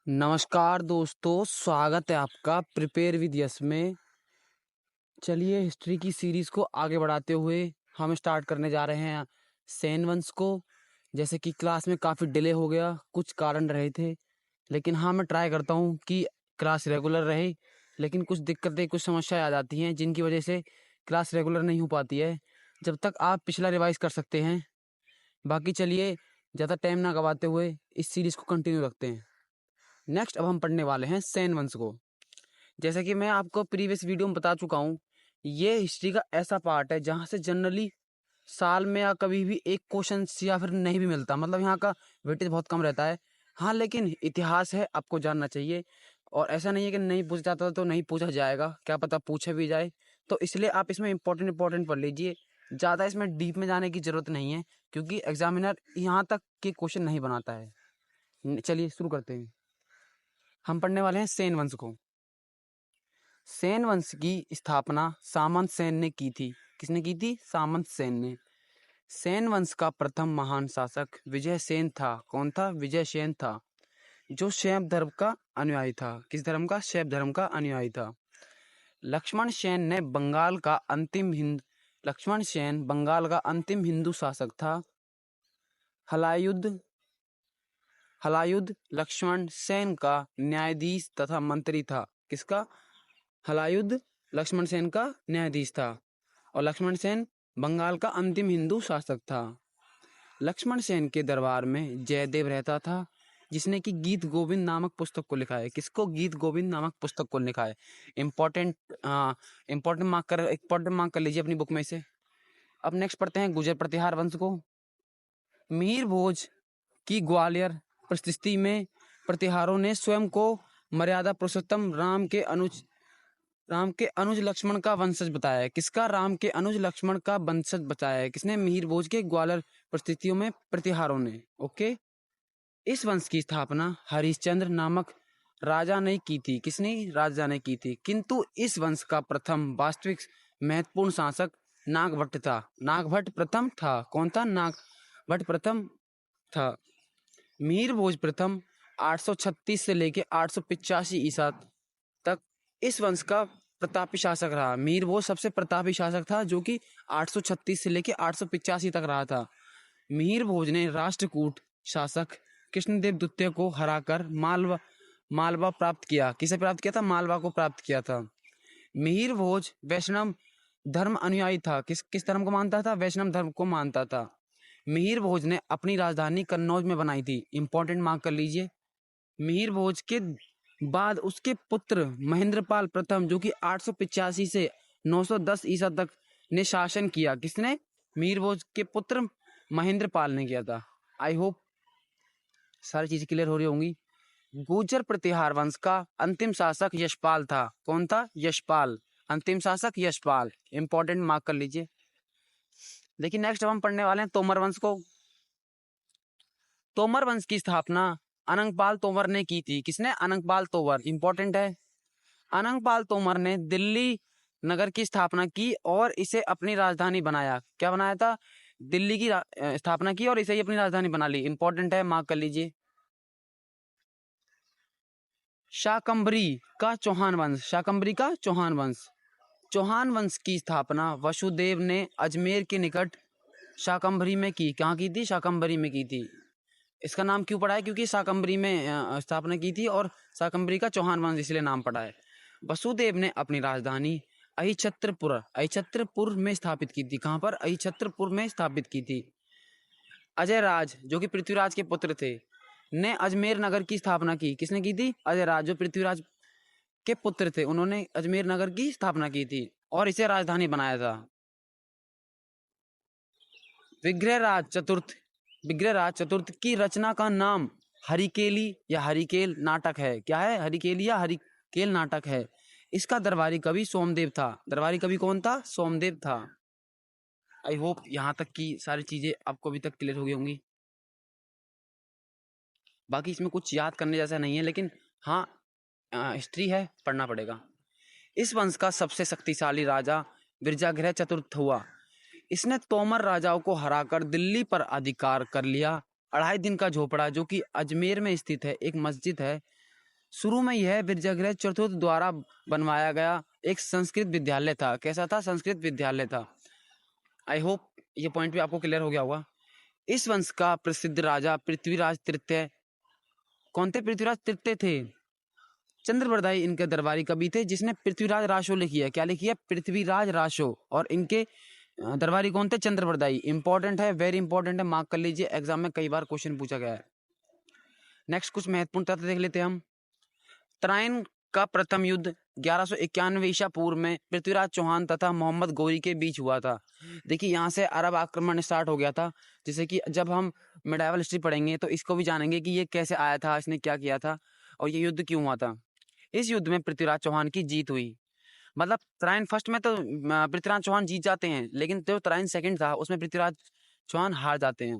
नमस्कार दोस्तों, स्वागत है आपका प्रिपेयर विद यस में। चलिए हिस्ट्री की सीरीज़ को आगे बढ़ाते हुए हम स्टार्ट करने जा रहे हैं सेन वंश को। जैसे कि क्लास में काफ़ी डिले हो गया, कुछ कारण रहे थे, लेकिन हाँ मैं ट्राई करता हूँ कि क्लास रेगुलर रहे। लेकिन कुछ दिक्कतें, कुछ समस्याएं आ जाती हैं जिनकी वजह से क्लास रेगुलर नहीं हो पाती है। जब तक आप पिछला रिवाइज कर सकते हैं। बाकी चलिए ज़्यादा टाइम ना गवाते हुए इस सीरीज़ को कंटिन्यू रखते हैं। नेक्स्ट अब हम पढ़ने वाले हैं सेन वंश को। जैसा कि मैं आपको प्रीवियस वीडियो में बता चुका हूँ, ये हिस्ट्री का ऐसा पार्ट है जहाँ से जनरली साल में या कभी भी एक क्वेश्चन या फिर नहीं भी मिलता, मतलब यहाँ का वेटेज बहुत कम रहता है। हाँ लेकिन इतिहास है, आपको जानना चाहिए। और ऐसा नहीं है कि नहीं पूछा जाता तो नहीं पूछा जाएगा, क्या पता पूछा भी जाए। तो इसलिए आप इसमें इंपॉर्टेंट पढ़ लीजिए। ज़्यादा इसमें डीप में जाने की ज़रूरत नहीं है, क्योंकि एग्जामिनर यहाँ तक के क्वेश्चन नहीं बनाता है। चलिए शुरू करते हैं। हम पढ़ने वाले हैं सेन वंश को। सेन वंश की स्थापना सामंत सेन ने की थी। किसने की थी? सामंत सेन ने। सेन वंश का प्रथम महान शासक विजय सेन था। कौन था? विजय सेन था, जो शैव धर्म का अनुयायी था। किस धर्म का? शैव धर्म का अनुयायी था। लक्ष्मण सेन ने बंगाल का अंतिम हिंद लक्ष्मण सेन बंगाल का अंतिम हिंदू शासक था। हलायुद्ध हलायुद्ध लक्ष्मण सेन का न्यायाधीश तथा मंत्री था। किसका? हलायुद्ध लक्ष्मण सेन का न्यायाधीश था। और लक्ष्मण सेन बंगाल का अंतिम हिंदू शासक था। लक्ष्मण सेन के दरबार में जयदेव रहता था, जिसने कि गीत गोविंद नामक पुस्तक को लिखा है। किसको? गीत गोविंद नामक पुस्तक को लिखा है। इम्पोर्टेंट इंपॉर्टेंट मार्क कर लीजिए अपनी बुक में से। अब नेक्स्ट पढ़ते हैं गुर्जर प्रतिहार वंश को। मिहिर भोज की ग्वालियर परिस्थिति में प्रतिहारों ने स्वयं को मर्यादा पुरुषोत्तम राम के अनुज लक्ष्मण का वंशज बताया है। किसका? राम के अनुज लक्ष्मण का वंशज बताया है। किसने? मिहिर भोज के ग्वालियर परिस्थितियों में प्रतिहारों ने। ओके। इस वंश की स्थापना हरिश्चंद्र नामक राजा ने की थी। किसने? राजा ने की थी। किंतु इस वंश का प्रथम वास्तविक महत्वपूर्ण शासक नागभट्ट था। नागभट्ट प्रथम था। कौन था? नागभट्ट प्रथम था। मिहिर भोज प्रथम 836 से लेके 885 ईसा तक इस वंश का प्रतापी शासक रहा। मिहिर भोज सबसे प्रतापी शासक था, जो कि 836 से लेके 885 तक रहा था। मिहिर भोज ने राष्ट्रकूट शासक कृष्णदेव द्वितीय को हराकर मालवा प्राप्त किया। किसे प्राप्त किया था? मालवा को प्राप्त किया था। मिहिर भोज वैष्णव धर्म अनुयायी था। किस धर्म को मानता था? वैष्णव धर्म को मानता था। मिहिर भोज ने अपनी राजधानी कन्नौज में बनाई थी। इंपॉर्टेंट मार्क कर लीजिए। मिहिर भोज के बाद उसके पुत्र महेंद्रपाल प्रथम, जो कि 885 से 910 ईसा तक ने शासन किया। किसने? मिहिर भोज के पुत्र महेंद्रपाल ने किया था। आई होप सारी चीजें क्लियर हो रही होंगी। गुर्जर प्रतिहार वंश का अंतिम शासक यशपाल था। कौन था? यशपाल। अंतिम शासक यशपाल। इंपॉर्टेंट मार्क कर लीजिए। देखिए नेक्स्ट हम पढ़ने वाले हैं तोमर वंश को। तोमर वंश की स्थापना अनंगपाल तोमर ने की थी। किसने? अनंगपाल तोमर। इंपॉर्टेंट है। अनंगपाल तोमर ने दिल्ली नगर की स्थापना की और इसे अपनी राजधानी बनाया। क्या बनाया था? दिल्ली की स्थापना की और इसे ही अपनी राजधानी बना ली। इंपॉर्टेंट है, मार्क कर लीजिए। शाकंभरी का चौहान वंश। शाकंभरी का चौहान वंश। चौहान वंश की स्थापना वसुदेव ने अजमेर के निकट शाकंभरी में की। कहाँ की थी? शाकंभरी में की थी। इसका नाम क्यों पड़ा है? क्योंकि शाकंभरी में स्थापना की थी और शाकंभरी का चौहान वंश इसलिए नाम पड़ा है। वसुदेव ने अपनी राजधानी अहिछत्रपुर में स्थापित की थी। कहाँ पर? अहिछत्रपुर में स्थापित की थी। अजय राज, जो कि पृथ्वीराज के पुत्र थे, ने अजमेर नगर की स्थापना की। किसने की थी? अजय राज, जो पृथ्वीराज के पुत्र थे, उन्होंने अजमेर नगर की स्थापना की थी और इसे राजधानी बनाया था। विग्रहराज चतुर्थ की रचना का नाम हरिकेली या हरिकेल नाटक है। क्या है? हरिकेली या हरिकेल नाटक है। इसका दरबारी कवि सोमदेव था। दरबारी कवि कौन था? सोमदेव था। आई होप यहाँ तक की सारी चीजें आपको अभी तक क्लियर हो गई होंगी। बाकी इसमें कुछ याद करने जैसा नहीं है, लेकिन हाँ हिस्ट्री है, पढ़ना पड़ेगा। इस वंश का सबसे शक्तिशाली राजा बिरजागिरह चतुर्थ हुआ। इसने तोमर राजाओं को हराकर दिल्ली पर अधिकार कर लिया। 2.5 दिन का झोपड़ा, जो कि अजमेर में स्थित है, एक मस्जिद है, शुरू में यह विरजागृह चतुर्थ द्वारा बनवाया गया एक संस्कृत विद्यालय था। कैसा था? संस्कृत विद्यालय था। आई होप ये पॉइंट भी आपको क्लियर हो गया होगा। इस वंश का प्रसिद्ध राजा पृथ्वीराज तृतीय, कौन थे? पृथ्वीराज तृतीय थे। चंद्रबरदाई इनके दरबारी कवि थे जिसने पृथ्वीराज रासो लिखी है। क्या लिखी है? पृथ्वीराज रासो। और इनके दरबारी कौन थे? चंद्रबरदाई। इंपॉर्टेंट है, वेरी इंपॉर्टेंट है, मार्क कर लीजिए, एग्जाम में कई बार क्वेश्चन पूछा गया है। नेक्स्ट कुछ महत्वपूर्ण तथ्य देख लेते हैं हम। तराइन का प्रथम युद्ध 1191 ईसा पूर्व में पृथ्वीराज चौहान तथा मोहम्मद गौरी के बीच हुआ था। देखिए यहाँ से अरब आक्रमण स्टार्ट हो गया था। जैसे कि जब हम मिडाइवल हिस्ट्री पढ़ेंगे तो इसको भी जानेंगे कि ये कैसे आया था, इसने क्या किया था और ये युद्ध क्यों हुआ था। इस युद्ध में पृथ्वीराज चौहान की जीत हुई। मतलब तराइन फर्स्ट में तो पृथ्वीराज चौहान जीत जाते हैं, लेकिन जो तराइन सेकंड था उसमें पृथ्वीराज चौहान हार जाते हैं।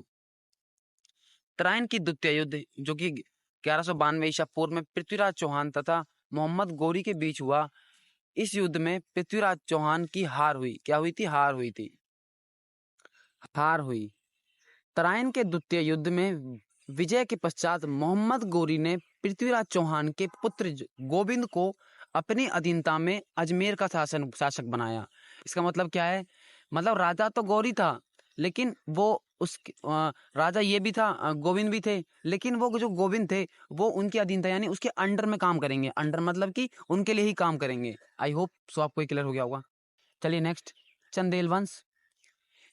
तराइन की द्वितीय युद्ध जो कि 1192 ईसा पूर्व में पृथ्वीराज चौहान तथा मोहम्मद गौरी के बीच हुआ। इस युद्ध में पृथ्वीराज चौहान की हार हुई। क्या हुई थी? हार हुई थी। हार हुई। तराइन के द्वितीय युद्ध में विजय के पश्चात मोहम्मद गौरी ने पृथ्वीराज चौहान के पुत्र गोविंद को अपनी अधीनता में अजमेर का शासक बनाया। इसका मतलब क्या है? मतलब राजा तो गौरी था, लेकिन वो उस राजा ये भी था, गोविंद भी थे, लेकिन वो जो गोविंद थे वो उनके अधीन था, यानी उसके अंडर में काम करेंगे। अंडर मतलब कि उनके लिए ही काम करेंगे। आई होप सो आपको क्लियर हो गया होगा। चलिए नेक्स्ट, चंदेल वंश।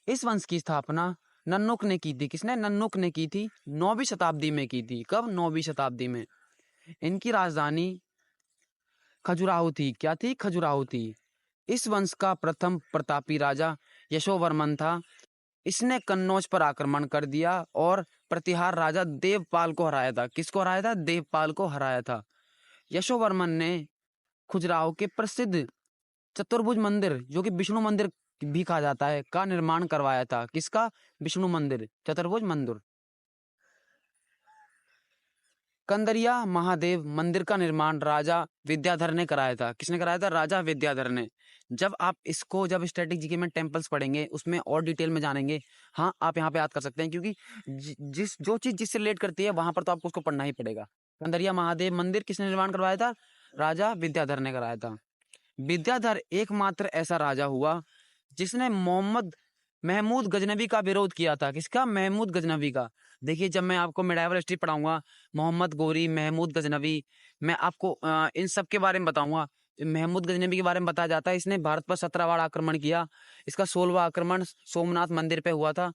इस वंश की स्थापना नन्नुक ने की थी। किसने? नन्नुक ने की थी। 9वीं शताब्दी में की थी। कब? 9वीं शताब्दी में। इनकी राजधानी खजुराहो थी। क्या थी? खजुराहो थी। इस वंश का प्रथम प्रतापी राजा यशोवर्मन था। इसने कन्नौज पर आक्रमण कर दिया और प्रतिहार राजा देवपाल को हराया था। किसको हराया था? देवपाल को हराया था। यशोवर्मन ने खजुराहो के प्रसिद्ध चतुर्भुज मंदिर, जो कि विष्णु मंदिर भी कहा जाता है, का निर्माण करवाया था। किसका? विष्णु मंदिर, चतुर्भुज मंदिर। कंदरिया महादेव मंदिर का निर्माण राजा विद्याधर ने कराया था। किसने कराया था? राजा विद्याधर ने। जब आप इसको जब स्टैटिक जीके में टेम्पल्स पढ़ेंगे उसमें और डिटेल में जानेंगे। हाँ, आप यहाँ पे याद कर सकते हैं, क्योंकि जो चीज जिससे रिलेट करती है वहां पर तो आपको उसको पढ़ना ही पड़ेगा। कंदरिया महादेव मंदिर किसने निर्माण करवाया था? राजा विद्याधर ने कराया था। विद्याधर एकमात्र ऐसा राजा हुआ जिसने मोहम्मद महमूद गजनवी का विरोध किया था। किसका? महमूद गजनवी का। देखिए जब मैं आपको मिडाइवल हिस्ट्री पढ़ाऊंगा, मोहम्मद गौरी, महमूद गजनवी, मैं आपको इन सब के बारे में बताऊंगा। महमूद गजनवी के बारे में बताया जाता है इसने भारत पर 17 बार आक्रमण किया। इसका 16वां आक्रमण सोमनाथ मंदिर पे हुआ था।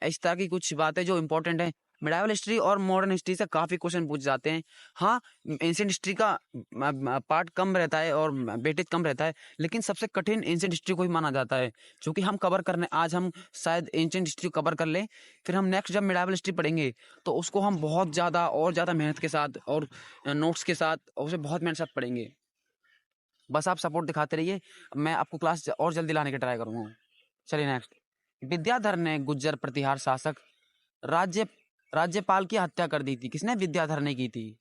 इस तरह की कुछ बातें जो इंपॉर्टेंट है। मिडाइवल हिस्ट्री और मॉडर्न हिस्ट्री से काफी क्वेश्चन पूछ जाते हैं। हाँ, एंशिएंट हिस्ट्री का पार्ट कम रहता है और वेटेज कम रहता है, लेकिन सबसे कठिन एंशिएंट हिस्ट्री को ही माना जाता है। क्योंकि हम कवर करने आज हम शायद एंशिएंट हिस्ट्री कवर कर लें, फिर हम नेक्स्ट जब मिडाइवल हिस्ट्री पढ़ेंगे तो उसको हम बहुत ज़्यादा और ज़्यादा मेहनत के साथ और नोट्स के साथ और उसे बहुत मेहनत के साथ पढ़ेंगे। बस आप सपोर्ट दिखाते रहिए, मैं आपको क्लास और जल्दी लाने की ट्राई करूँगा। चलिए नेक्स्ट, विद्याधर ने गुज्जर प्रतिहार शासक राज्यपाल की हत्या कर दी थी। किसने? विद्याधर ने की थी।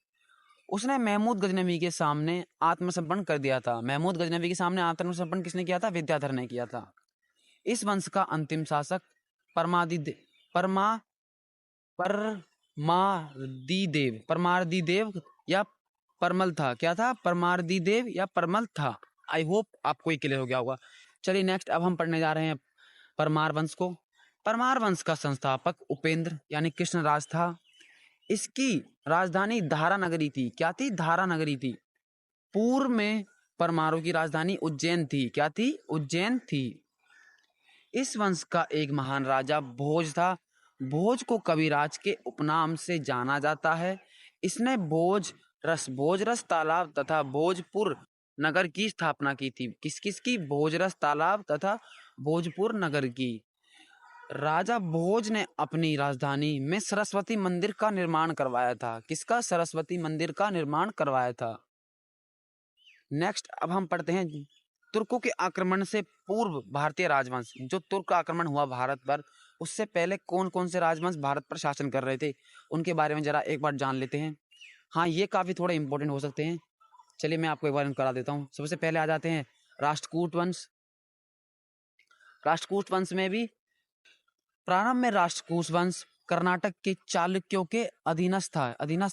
उसने महमूद गजनवी के सामने आत्मसमर्पण कर दिया था। महमूद गजनवी के सामने आत्मसमर्पण किसने किया था? विद्याधर ने किया था। इस वंश का अंतिम शासक परमार्दिदेव या परमल था। क्या था? परमार्दिदेव या परमल था। आई होप आपको ये क्लियर हो गया होगा। चलिए नेक्स्ट, अब हम पढ़ने जा रहे हैं परमार वंश को। परमार वंश का संस्थापक उपेंद्र यानी कृष्णराज था। इसकी राजधानी धारा नगरी थी। क्या थी? धारा नगरी थी। पूर्व में परमारों की राजधानी उज्जैन थी। क्या थी? उज्जैन थी। इस वंश का एक महान राजा भोज था। भोज को कविराज के उपनाम से जाना जाता है। इसने भोजरस तालाब तथा भोजपुर नगर की स्थापना की थी। किस किस की? भोजरस तालाब तथा भोजपुर नगर की। राजा भोज ने अपनी राजधानी में सरस्वती मंदिर का निर्माण करवाया था। किसका? सरस्वती मंदिर का निर्माण करवाया था। नेक्स्ट, अब हम पढ़ते हैं तुर्कों के आक्रमण से पूर्व भारतीय राजवंश। जो तुर्क आक्रमण हुआ भारत पर, उससे पहले कौन कौन से राजवंश भारत पर शासन कर रहे थे, उनके बारे में जरा एक बार जान लेते हैं। हाँ, ये काफी थोड़े इंपॉर्टेंट हो सकते हैं। चलिए मैं आपको एक बार करा देता हूँ। सबसे पहले आ जाते हैं राष्ट्रकूट वंश। राष्ट्रकूट वंश में भी प्रारंभ में राष्ट्रकूट वंश कर्नाटक के चालुक्यों के अधीनस्थ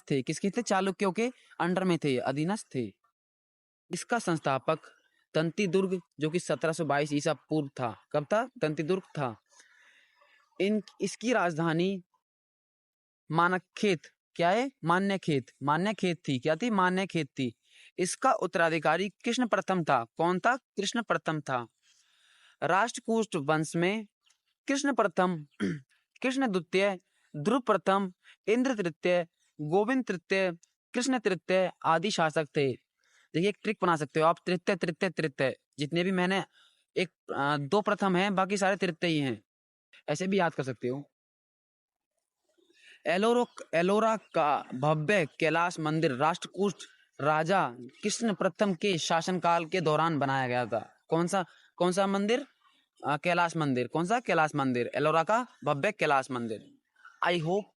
थे। किसके थे? चालुक्यों के अंडर में थे, अधीनस्थ थे। इसका संस्थापक तंतिदुर्ग, जो कि 1722 ईसा पूर्व था। कब था? तंतिदुर्ग था। इसकी राजधानी मानखेत, क्या है? मान्यखेत थी। क्या थी? मान्यखेत थी। इसका उत्तराधिकारी कृष्ण प्रथम था। कौन था? कृष्ण प्रथम था। राष्ट्रकूट वंश में कृष्ण प्रथम, कृष्ण द्वितीय, ध्रुव प्रथम, इंद्र तृतीय, गोविंद तृतीय, कृष्ण तृतीय आदि शासक थे। देखिए, एक ट्रिक बना सकते हो आप, तृतीय तृतीय तृतीय, जितने भी मैंने दो प्रथम हैं, बाकी सारे तृतीय ही हैं, ऐसे भी याद कर सकते हो। एलोरा का भव्य कैलाश मंदिर राष्ट्रकूट राजा कृष्ण प्रथम के शासनकाल के दौरान बनाया गया था। कौन सा मंदिर? कैलाश मंदिर। कौन सा? कैलाश मंदिर। एलोरा का भव्य कैलाश मंदिर। आई होप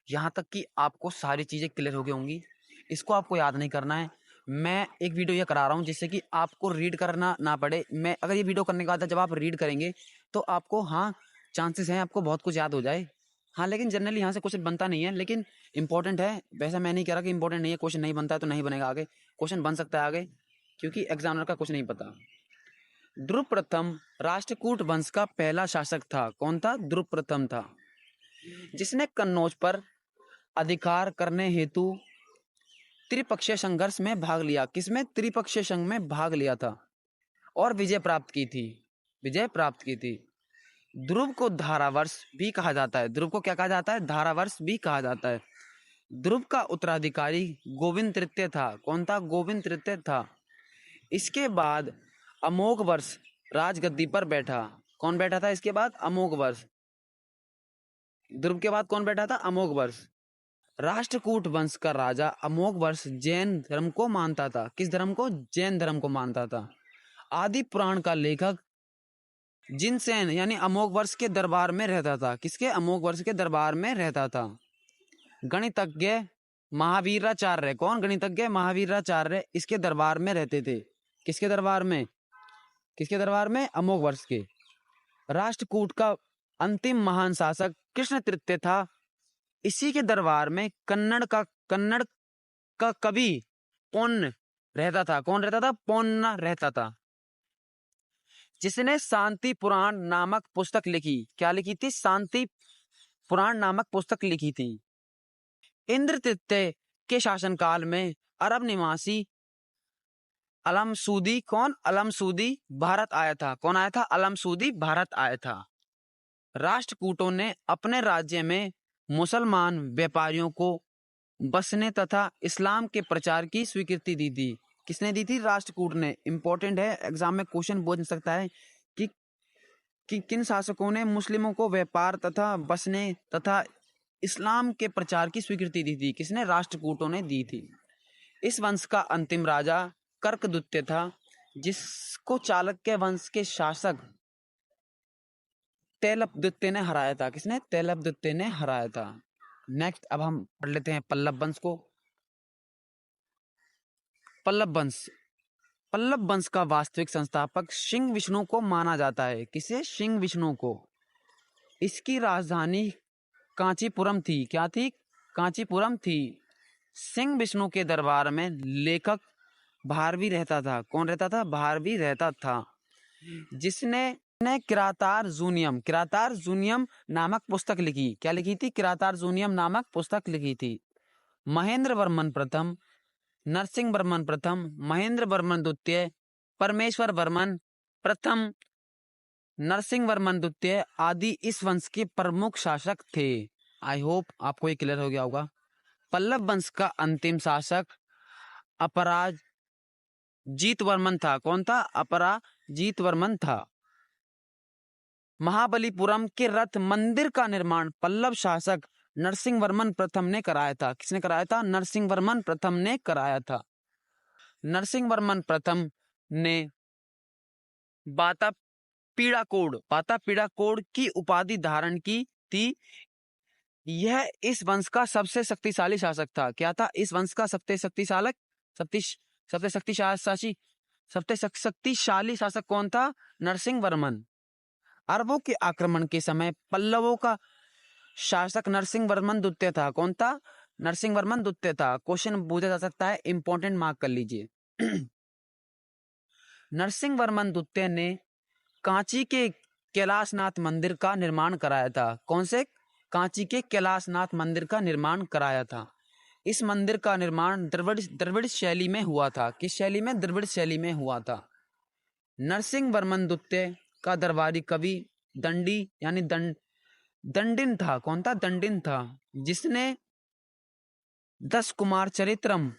यहाँ तक कि आपको सारी चीजें क्लियर हो गई होंगी। इसको आपको याद नहीं करना है। मैं एक वीडियो ये करा रहा हूँ जिससे कि आपको रीड करना ना पड़े। मैं अगर ये वीडियो करने के बाद जब आप रीड करेंगे तो आपको, हाँ, चांसेस हैं आपको बहुत कुछ याद हो जाए। हाँ, लेकिन जनरली यहाँ से क्वेश्चन बनता नहीं है, लेकिन इंपॉर्टेंट है। वैसा मैं नहीं कह रहा कि इंपॉर्टेंट नहीं है, क्वेश्चन नहीं बनता है तो नहीं बनेगा आगे, क्वेश्चन बन सकता है आगे, क्योंकि एग्जामिनर का कुछ नहीं पता। ध्रुव प्रथम राष्ट्रकूट वंश का पहला शासक था। कौन था? ध्रुव प्रथम था, जिसने कन्नौज पर अधिकार करने हेतु त्रिपक्षीय संघर्ष में भाग लिया। किसमें? त्रिपक्षीय संघ में भाग लिया था और विजय प्राप्त की थी। ध्रुव को धारावर्ष भी कहा जाता है। ध्रुव को क्या कहा जाता है? धारावर्ष भी कहा जाता है। ध्रुव का उत्तराधिकारी गोविंद तृतीय था। कौन था? गोविंद तृतीय था। इसके बाद अमोघ वर्ष राजगद्दी पर बैठा। कौन बैठा था इसके बाद? अमोघ वर्ष। ध्रुव के बाद कौन बैठा था? अमोघ वर्ष। राष्ट्रकूट वंश का राजा अमोघ वर्ष जैन धर्म को मानता था। किस धर्म को? जैन धर्म को मानता था। आदि पुराण का लेखक जिनसेन यानी अमोघ वर्ष के दरबार में रहता था। किसके? अमोघ वर्ष के दरबार में रहता था। गणितज्ञ महावीराचार्य, कौन? गणितज्ञ महावीराचार्य इसके दरबार में रहते थे। किसके दरबार में? किसके दरबार में? अमोघ वर्ष के। राष्ट्रकूट का अंतिम महान शासक कृष्ण तृतीय था। इसी के दरबार में कन्नड़ का कवि पौन्न रहता था। कौन रहता था? पौन्न रहता था, जिसने शांति पुराण नामक पुस्तक लिखी। क्या लिखी थी? शांति पुराण नामक पुस्तक लिखी थी। इंद्र तृतीय के शासनकाल में अरब निवासी अलमसूदी, कौन? अलमसूदी भारत आया था। कौन आया था? अलमसूदी भारत आया था। राष्ट्रकूटों ने अपने राज्य में मुसलमान व्यापारियों को बसने तथा इस्लाम के प्रचार की स्वीकृति दी थी। किसने दी थी? राष्ट्रकूट ने। इंपॉर्टेंट है, एग्जाम में क्वेश्चन पूछ सकता है कि किन शासकों ने मुस्लिमों को व्यापार तथा बसने तथा इस्लाम के प्रचार की स्वीकृति दी थी। किसने? राष्ट्रकूटों ने दी थी। इस वंश का अंतिम राजा कर्कद्वितीय था, जिसको चालुक्य वंश के शासक तैलपद्वितीय ने हराया था। किसने? तैलपद्वितीय ने हराया था। नेक्स्ट अब हम पढ़ लेते हैं पल्लव वंश को। पल्लव वंश का वास्तविक संस्थापक सिंह विष्णु को माना जाता है। किसे? सिंह विष्णु को। इसकी राजधानी कांचीपुरम थी। क्या थी? कांचीपुरम थी। सिंह विष्णु के दरबार में लेखक भारवी रहता था। कौन रहता था? भारवी रहता था, जिसने किरातार जूनियम नामक पुस्तक लिखी। क्या लिखी थी? किरातार जूनियम नामक पुस्तक लिखी थी। महेंद्र वर्मन प्रथम, नरसिंह वर्मन प्रथम, महेंद्र वर्मन द्वितीय, परमेश्वर वर्मन प्रथम, नरसिंह वर्मन द्वितीय आदि इस वंश के प्रमुख शासक थे। आई होप आपको ये क्लियर हो गया होगा। पल्लव वंश का अंतिम शासक अपराजित वर्मन था। कौन था? अपराजित वर्मन था। महाबलीपुरम के रथ मंदिर का निर्माण पल्लव शासक नरसिंह वर्मन प्रथम ने कराया था। किसने कराया था? नरसिंह वर्मन प्रथम ने कराया था। नरसिंह वर्मन प्रथम ने बातापीड़ा कोड की उपाधि धारण की थी। यह इस वंश का सबसे शक्तिशाली शासक था। क्या था? इस वंश का सबसे शक्तिशाली शासक कौन था? नरसिंह वर्मन। अरबों के आक्रमण के समय पल्लवों का शासक नरसिंह वर्मन द्वितीय था। कौन था? नरसिंह वर्मन द्वितीय था। क्वेश्चन पूछा जा सकता है, इंपॉर्टेंट मार्क कर लीजिए। नरसिंह वर्मन द्वितीय ने कांची के कैलाशनाथ मंदिर का निर्माण कराया था। कौन से? कांची के कैलाशनाथ मंदिर का निर्माण कराया था। इस मंदिर का निर्माण द्रविड़ शैली में हुआ था। किस शैली में? द्रविड़ शैली में हुआ था। नरसिंह वर्मन द्वितीय का दरबारी कवि दंडी यानी दंडिन था। कौन था? दंडिन था, जिसने दस कुमार चरितम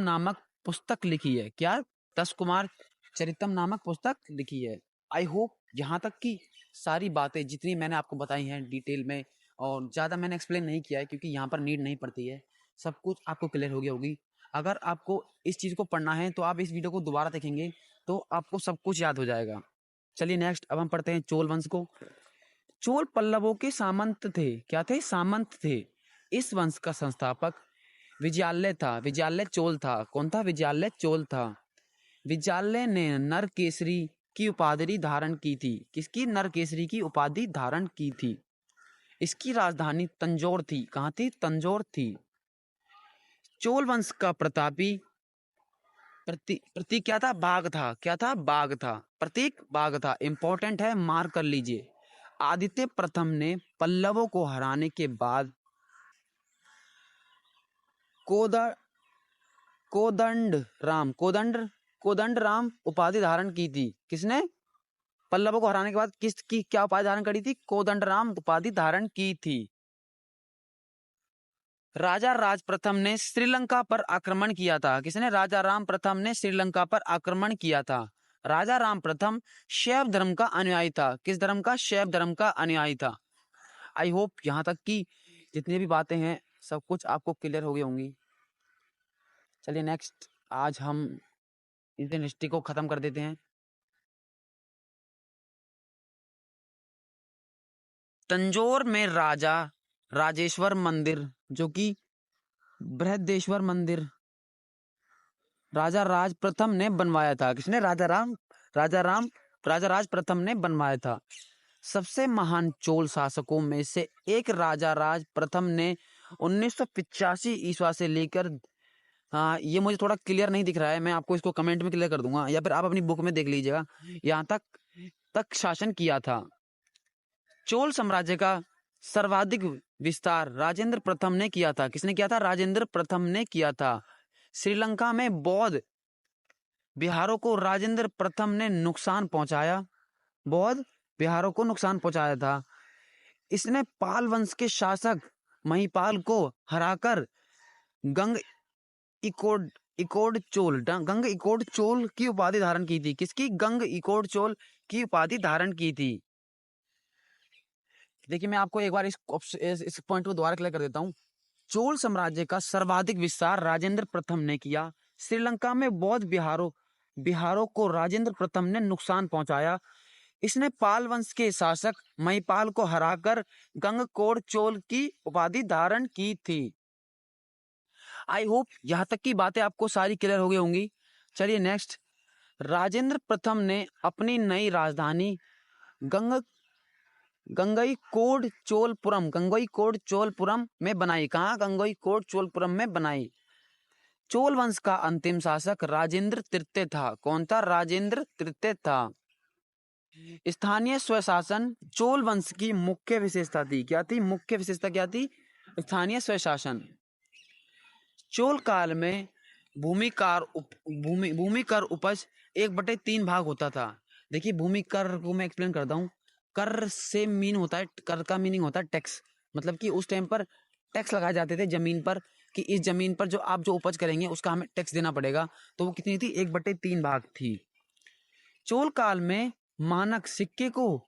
नामक पुस्तक लिखी है। क्या? दस कुमार चरितम नामक पुस्तक लिखी है। आई होप यहाँ तक की सारी बातें जितनी मैंने आपको बताई हैं डिटेल में, और ज़्यादा मैंने एक्सप्लेन नहीं किया है क्योंकि यहाँ पर नीड नहीं पड़ती है, सब कुछ आपको क्लियर हो गया होगी। अगर आपको इस चीज़ को पढ़ना है तो आप इस वीडियो को दोबारा देखेंगे तो आपको सब कुछ याद हो जाएगा। चलिए नेक्स्ट, अब हम पढ़ते हैं चोल वंश को। चोल पल्लवों के सामंत थे। क्या थे? सामंत थे। इस वंश का संस्थापक विजयालय था। विजयालय चोल था। कौन था? विजयालय चोल था। विजयालय ने नरकेसरी की उपाधि धारण की थी। किसकी? नरकेसरी की उपाधि धारण की थी। इसकी राजधानी तंजौर थी। कहाँ थी? तंजौर थी। चोल वंश का प्रतापी प्रतीक क्या था? बाघ था। क्या था? बाघ था। प्रतीक बाघ था। इंपॉर्टेंट है, मार्क कर लीजिए। आदित्य प्रथम ने पल्लवों को हराने के बाद कोदंड राम उपाधि धारण की थी। किसने? पल्लवों को हराने के बाद किसकी क्या उपाधि धारण करी थी? कोदंड राम उपाधि धारण की थी। राजा राज प्रथम ने श्रीलंका पर आक्रमण किया था। किसने? राजा राम प्रथम ने श्रीलंका पर आक्रमण किया था। राजा राम प्रथम शैव धर्म का अनुयायी था। किस धर्म का? शैव धर्म का अनुयायी था। आई होप यहाँ तक की जितनी भी बातें हैं सब कुछ आपको क्लियर हो गई होंगी। चलिए नेक्स्ट, आज हम इंडियन हिस्ट्री को खत्म कर देते हैं। तंजौर में राजा राजेश्वर मंदिर, जो कि बृहदेश्वर मंदिर, राजा राज प्रथम ने बनवाया था। किसने? राजा राज प्रथम ने बनवाया था। सबसे महान चोल शासकों में से एक राजा राज प्रथम ने 1985 ईस्वी से लेकर, हाँ ये मुझे थोड़ा क्लियर नहीं दिख रहा है, मैं आपको इसको कमेंट में क्लियर कर दूंगा या फिर आप अपनी बुक में देख लीजिएगा, यहाँ तक शासन किया था। चोल साम्राज्य का सर्वाधिक विस्तार राजेंद्र प्रथम ने किया था। किसने किया था? राजेंद्र प्रथम ने किया था। श्रीलंका में बौद्ध बिहारों को राजेंद्र प्रथम ने नुकसान पहुंचाया। बौद्ध बिहारों को नुकसान पहुंचाया था। इसने पाल वंश के शासक महिपाल को हराकर गंग इकोड चोल की उपाधि धारण की थी। किसकी? गंग इकोड चोल की उपाधि धारण की थी। देखिए मैं आपको एक बार इस पॉइंट को दोबारा क्लियर कर देता हूँ। चोल साम्राज्य का सर्वाधिक विस्तार राजेंद्र प्रथम ने किया। श्रीलंका में बौद्ध बिहारों को राजेंद्र प्रथम ने नुकसान पहुंचाया। इसने पाल वंश के शासक महिपाल को हराकर गंगकोड चोल की उपाधि धारण की थी। आई होप यहाँ तक की बातें आपको सारी क्लियर हो गई होंगी। चलिए नेक्स्ट, राजेंद्र प्रथम ने अपनी नई राजधानी गंगईकोड चोलपुरम में बनाई। कहाँ? गंगईकोड चोलपुरम में बनाई। चोल वंश का अंतिम शासक राजेंद्र तृतीय था। कौन था? राजेंद्र तृतीय था। स्थानीय स्वशासन चोल वंश की मुख्य विशेषता थी। क्या थी? मुख्य विशेषता क्या थी? स्थानीय स्वशासन। चोल काल में भूमि कर उपज 1/3 भाग होता था। देखिए भूमि कर को मैं एक्सप्लेन करता हूँ। कर से मीन होता है, कर का मीनिंग होता है टैक्स, मतलब कि उस टाइम पर टैक्स लगाए जाते थे जमीन पर, कि इस जमीन पर जो आप जो उपज करेंगे उसका हमें टैक्स देना पड़ेगा। तो वो कितनी थी? 1/3 भाग थी। चोल काल में मानक सिक्के को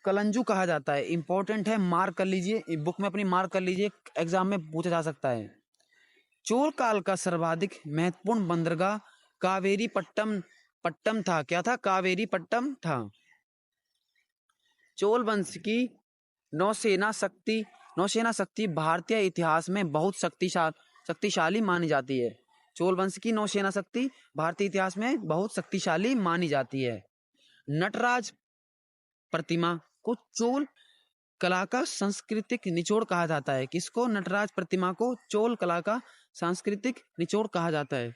कलंजू कहा जाता है। इंपॉर्टेंट है, मार्क कर लीजिए, बुक में अपनी मार्क कर लीजिए, एग्जाम में पूछा जा सकता है। चोल काल का सर्वाधिक महत्वपूर्ण बंदरगाह कावेरी पट्टम था। क्या था? कावेरी पट्टम था। चोल वंश की नौसेना शक्ति भारतीय इतिहास में बहुत शक्तिशाली मानी जाती है। चोल वंश की नौसेना शक्ति भारतीय इतिहास में बहुत शक्तिशाली मानी जाती है। नटराज प्रतिमा को चोल कला का सांस्कृतिक निचोड़ कहा जाता है। किसको? नटराज प्रतिमा को चोल कला का सांस्कृतिक निचोड़ कहा जाता है।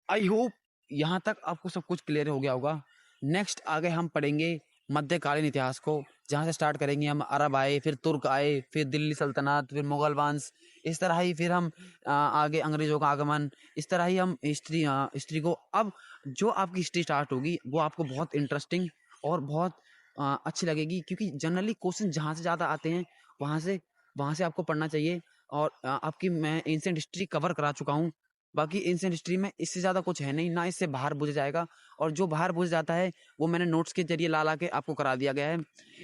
आई होप यहाँ तक आपको सब कुछ क्लियर हो गया होगा। नेक्स्ट आगे हम पढ़ेंगे मध्यकालीन इतिहास को, जहाँ से स्टार्ट करेंगे हम अरब आए, फिर तुर्क आए, फिर दिल्ली सल्तनत, फिर मुगल वंश, इस तरह ही फिर हम आगे अंग्रेजों का आगमन, इस तरह ही हम हिस्ट्री को, अब जो आपकी हिस्ट्री स्टार्ट होगी वो आपको बहुत इंटरेस्टिंग और बहुत अच्छी लगेगी, क्योंकि जनरली क्वेश्चन जहाँ से ज़्यादा आते हैं वहाँ से आपको पढ़ना चाहिए। और आपकी मैं एंशिएंट हिस्ट्री कवर करा चुका हूँ। बाकी एंशिएंट हिस्ट्री में इससे ज़्यादा कुछ है नहीं, ना इससे बाहर पूछा जाएगा, और जो बाहर पूछ जाता है वो मैंने नोट्स के जरिए ला के आपको करा दिया गया है।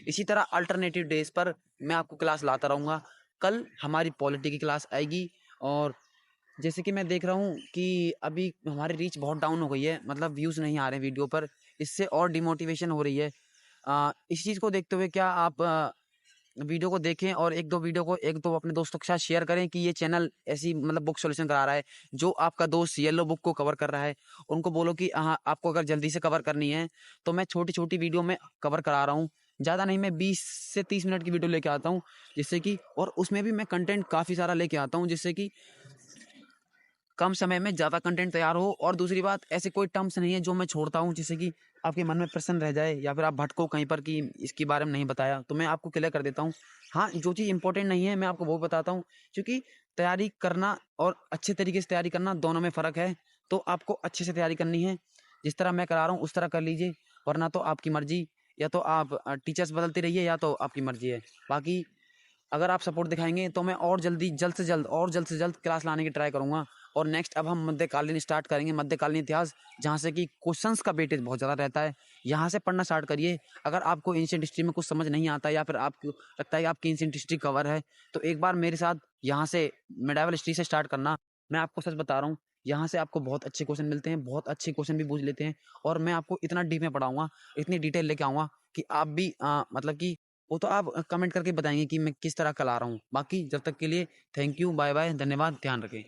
इसी तरह अल्टरनेटिव डेज पर मैं आपको क्लास लाता रहूँगा। कल हमारी पॉलिटी की क्लास आएगी, और जैसे कि मैं देख रहा हूँ कि अभी हमारी रीच बहुत डाउन हो गई है, मतलब व्यूज़ नहीं आ रहे वीडियो पर, इससे और डिमोटिवेशन हो रही है। इस चीज़ को देखते हुए क्या आप वीडियो को देखें और एक दो अपने दोस्तों के साथ शेयर करें कि ये चैनल ऐसी मतलब बुक सॉल्यूशन करा रहा है। जो आपका दोस्त येलो बुक को कवर कर रहा है, उनको बोलो कि हाँ, आपको अगर जल्दी से कवर करनी है तो मैं छोटी-छोटी वीडियो में कवर करा रहा हूँ। ज़्यादा नहीं, मैं 20 से 30 मिनट की वीडियो लेके आता हूँ, जिससे कि, और उसमें भी मैं कंटेंट काफ़ी सारा लेके आता हूँ, जिससे कि कम समय में ज़्यादा कंटेंट तैयार हो। और दूसरी बात, ऐसे कोई टर्म्स नहीं है जो मैं छोड़ता हूँ जिससे कि आपके मन में प्रश्न रह जाए या फिर आप भटको कहीं पर कि इसके बारे में नहीं बताया, तो मैं आपको क्लियर कर देता हूँ। हाँ, जो चीज़ इंपॉर्टेंट नहीं है मैं आपको वो बताता हूँ, क्योंकि तैयारी करना और अच्छे तरीके से तैयारी करना दोनों में फ़र्क है। तो आपको अच्छे से तैयारी करनी है, जिस तरह मैं करा रहा हूँ उस तरह कर लीजिए, वरना तो आपकी मर्जी, या तो आप टीचर्स बदलते रहिए या तो आपकी मर्जी है। बाकी अगर आप सपोर्ट दिखाएंगे तो मैं और जल्द से जल्द क्लास लाने की ट्राई करूँगा। और नेक्स्ट अब हम मध्यकालीन स्टार्ट करेंगे, मध्यकालीन इतिहास, जहाँ से कि क्वेश्चंस का वेटेज बहुत ज़्यादा रहता है। यहाँ से पढ़ना स्टार्ट करिए। अगर आपको एंशिएंट हिस्ट्री में कुछ समझ नहीं आता, या फिर आपको लगता है कि आपकी एंशिएंट हिस्ट्री कवर है, तो एक बार मेरे साथ यहाँ से मेडिवल हिस्ट्री से स्टार्ट करना। मैं आपको सच बता रहा हूँ, यहाँ से आपको बहुत अच्छे क्वेश्चन मिलते हैं, बहुत अच्छे क्वेश्चन भी पूछ लेते हैं, और मैं आपको इतना डीप में पढ़ाऊँगा, इतनी डिटेल लेके आऊँगा कि आप भी मतलब कि वो तो आप कमेंट करके बताएंगे कि मैं किस तरह कल आ रहा हूँ। बाकी जब तक के लिए थैंक यू, बाय बाय, धन्यवाद, ध्यान रखें।